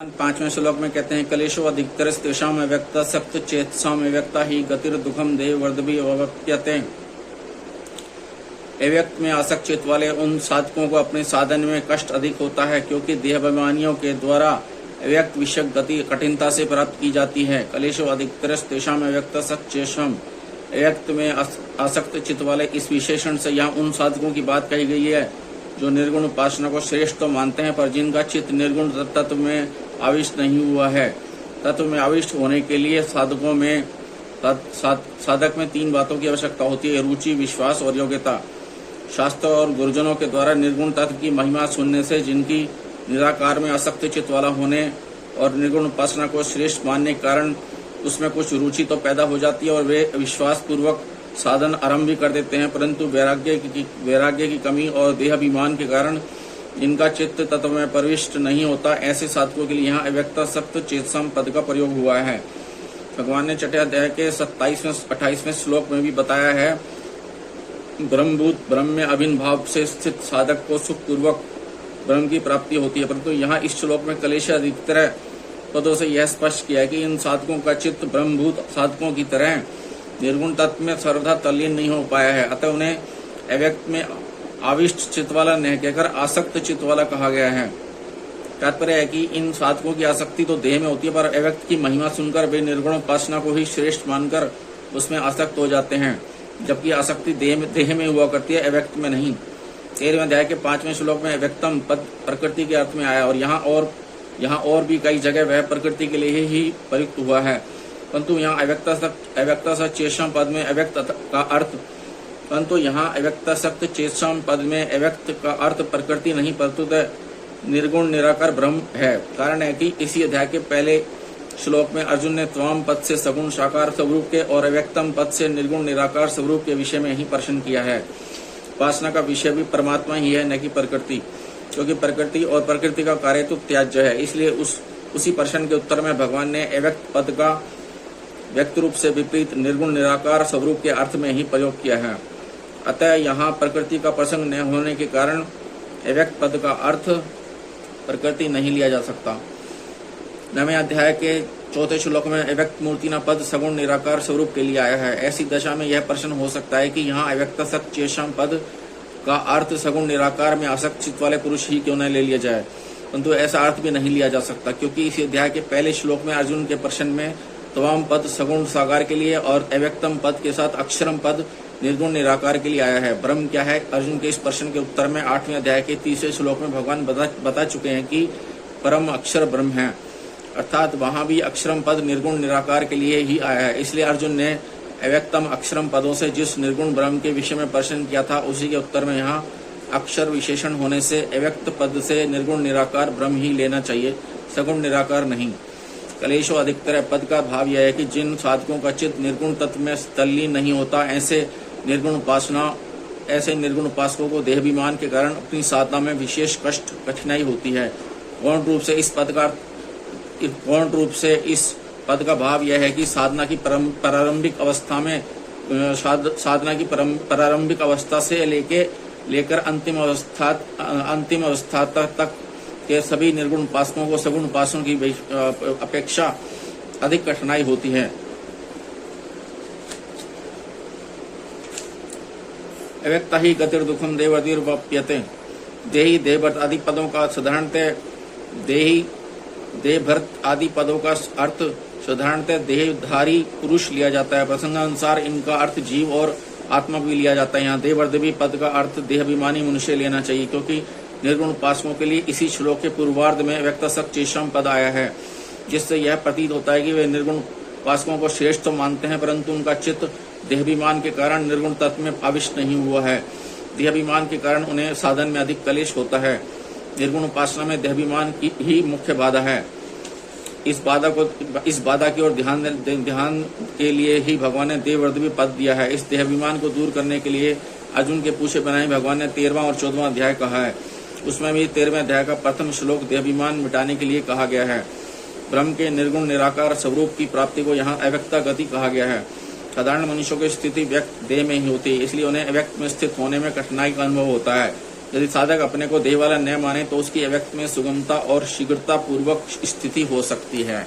पांचवें श्लोक में कहते हैं कलेशो अधिकतर तेषाम अव्यक्ता सक्त चेतसाम अव्यक्ता ही गतिर दुखम देव वर्धभी अवप्यते। अव्यक्त में आसक्त चित्त वाले उन साधकों को अपने साधन में कष्ट अधिक होता है, क्योंकि देहाभिमानियों के द्वारा अव्यक्त विषयक गति कठिनता से प्राप्त की जाती है। कलेशो अधिकतर तेषाम अव्यक्ता सक्त चेतसाम अव्यक्त में आसक्त चित्त वाले इस विशेषण से यहाँ उन साधकों की बात कही गई है जो निर्गुण उपासना को श्रेष्ठ तो मानते हैं, पर जिनका चित्त निर्गुण तत्व में आविष्ट नहीं हुआ है। तत्व में आविष्ट होने के लिए साधक में तीन बातों की आवश्यकता होती है: रुचि, विश्वास और योग्यता। शास्त्र और गुरुजनों के द्वारा निर्गुण तत्व की महिमा सुनने से जिनकी निराकार में आसक्त चित्त वाला होने और निर्गुण उपासना को श्रेष्ठ मानने के कारण उसमें कुछ रुचि तो पैदा हो जाती है और वे विश्वास पूर्वक साधन आरंभ भी कर देते हैं, परंतु वैराग्य की कमी और देहाभिमान के कारण जिनका चित्त तत्व में प्रविष्ट नहीं होता, ऐसे साधकों के लिए यहाँ अव्यक्ता सक्त चेतसम पद का प्रयोग हुआ है। भगवान ने छठे अध्याय के 27वें-28वें श्लोक में भी बताया है, ब्रह्मभूत ब्रह्म में अभिन्न भाव से स्थित साधक को सुख पूर्वक ब्रह्म की प्राप्ति होती है। परंतु यहाँ इस श्लोक में कलेश अधिकतर पदों से यह स्पष्ट किया है कि इन साधकों का चित्त ब्रह्मभूत साधकों की तरह निर्गुण तत्व में सर्वथा तल्लीन नहीं हो पाया है, अतः उन्हें अव्यक्त में आविष्ट चित्त वाला न कहकर आसक्त चित्त वाला कहा गया है। तात्पर्य है कि इन साधकों की आसक्ति तो देह में होती है, पर अव्यक्त की महिमा सुनकर वे निर्गुण उपासना को ही श्रेष्ठ मानकर उसमें आसक्त हो जाते हैं, जबकि आसक्ति देह में हुआ करती है, अव्यक्त में नहीं। 13वें अध्याय के 5वें श्लोक में अव्यक्तम पद प्रकृति के अर्थ में आया और यहाँ और भी कई जगह वह प्रकृति के लिए ही प्रयुक्त हुआ है, परंतु यहाँ अव्यक्ता सक्त चेतसम पद में अव्यक्त का अर्थ चेतसम पद में अव्यक्त का अर्थ प्रकृति नहीं परंतु निर्गुण निराकार ब्रह्म है। कारण है कि इसी अध्याय के पहले श्लोक में अर्जुन ने त्वाम पद से सगुण साकार स्वरूप के और अव्यक्तम पद से निर्गुण निराकार स्वरूप के विषय में ही प्रश्न किया है। उपासना का विषय भी परमात्मा ही है, न कि प्रकृति, क्योंकि प्रकृति और प्रकृति का कार्य तो त्याज्य है। इसलिए उसी प्रश्न के उत्तर में भगवान ने अव्यक्त पद का व्यक्त रूप से विपरीत निर्गुण निराकार स्वरूप के अर्थ में ही प्रयोग किया है। अतः यहाँ प्रकृति का प्रसंग न होने के कारण अव्यक्त पद का अर्थ प्रकृति नहीं लिया जा सकता। 9वें अध्याय के 4थे श्लोक में अव्यक्त मूर्ति न पद सगुण निराकार स्वरूप के लिए आया है। ऐसी दशा में यह प्रश्न हो सकता है कि यहाँ अव्यक्त सक्त चेतसम पद का अर्थ सगुण निराकार में आसक्त चित्त वाले पुरुष ही क्यों न ले लिया जाए, परंतु ऐसा अर्थ भी नहीं लिया जा सकता, क्योंकि इस अध्याय के पहले श्लोक में अर्जुन के प्रश्न में तमाम पद सगुण साकार के लिए और अव्यक्तम पद के साथ अक्षरम पद निर्गुण निराकार के लिए आया है। ब्रह्म क्या है? अर्जुन के इस प्रश्न के उत्तर में 8वें अध्याय के 3रे श्लोक में भगवान बता चुके हैं कि परम अक्षर ब्रह्म है, अर्थात वहां भी अक्षरम पद निर्गुण निराकार के लिए ही आया है। इसलिए अर्जुन ने अव्यक्तम अक्षरम पदों से जिस निर्गुण ब्रह्म के विषय में प्रश्न किया था, उसी के उत्तर में यहाँ अक्षर विशेषण होने से अव्यक्त पद से निर्गुण निराकार ब्रह्म ही लेना चाहिए, सगुण निराकार नहीं। कलेशो अधिकतर पद का भाव यह है कि जिन साधकों का चित्त निर्गुण तत्व में तल्लीन नहीं होता, ऐसे निर्गुण उपासकों को देहाभिमान के कारण अपनी साधना में विशेष कठिनाई होती है। गौण रूप से इस पद का भाव यह है कि साधना की प्रारंभिक अवस्था से लेकर अंतिम अवस्था तक के सभी निर्गुण उपासकों को सगुण उपासकों की अपेक्षा अधिक कठिनाई होती है। अव्यक्ता ही गतिर दुखम देवदीर्वप्यते। देही देहभर्त आदि पदों का अर्थ साधारणतः देहधारी पुरुष लिया जाता है। प्रसंगानुसार इनका अर्थ जीव और आत्मा भी लिया जाता है। यहाँ देववर्धवी पद का अर्थ देहाभिमानी मनुष्य लेना चाहिए, क्योंकि निर्गुण उपासकों के लिए इसी श्लोक के पूर्वार्ध में अव्यक्त सक्त चेतसम पद आया है, जिससे यह प्रतीत होता है कि वे निर्गुण उपासकों को श्रेष्ठ तो मानते हैं, परंतु उनका चित्त देहाभिमान के कारण निर्गुण तत्व में आविष्ट नहीं हुआ है। देहाभिमान के कारण उन्हें साधन में अधिक कलेश होता है। निर्गुण उपासना में देहाभिमान की ही मुख्य बाधा है। इस बाधा की ओर ध्यान के लिए ही भगवान ने देववर्धवी पद दिया है। इस देहाभिमान को दूर करने के लिए अर्जुन के पूछे बनाए भगवान ने 13वां और 14वां अध्याय कहा है। उसमें भी 13वें अध्याय का प्रथम श्लोक देहाभिमान मिटाने के लिए कहा गया है। ब्रह्म के निर्गुण निराकार स्वरूप की प्राप्ति को यहाँ अव्यक्ता गति कहा गया है। साधारण मनुष्यों की स्थिति व्यक्त देह में ही होती है, इसलिए उन्हें अव्यक्त में स्थित होने में कठिनाई का अनुभव होता है। यदि साधक अपने को देह वाला न माने तो उसकी अव्यक्त में सुगमता और शीघ्रता पूर्वक स्थिति हो सकती है।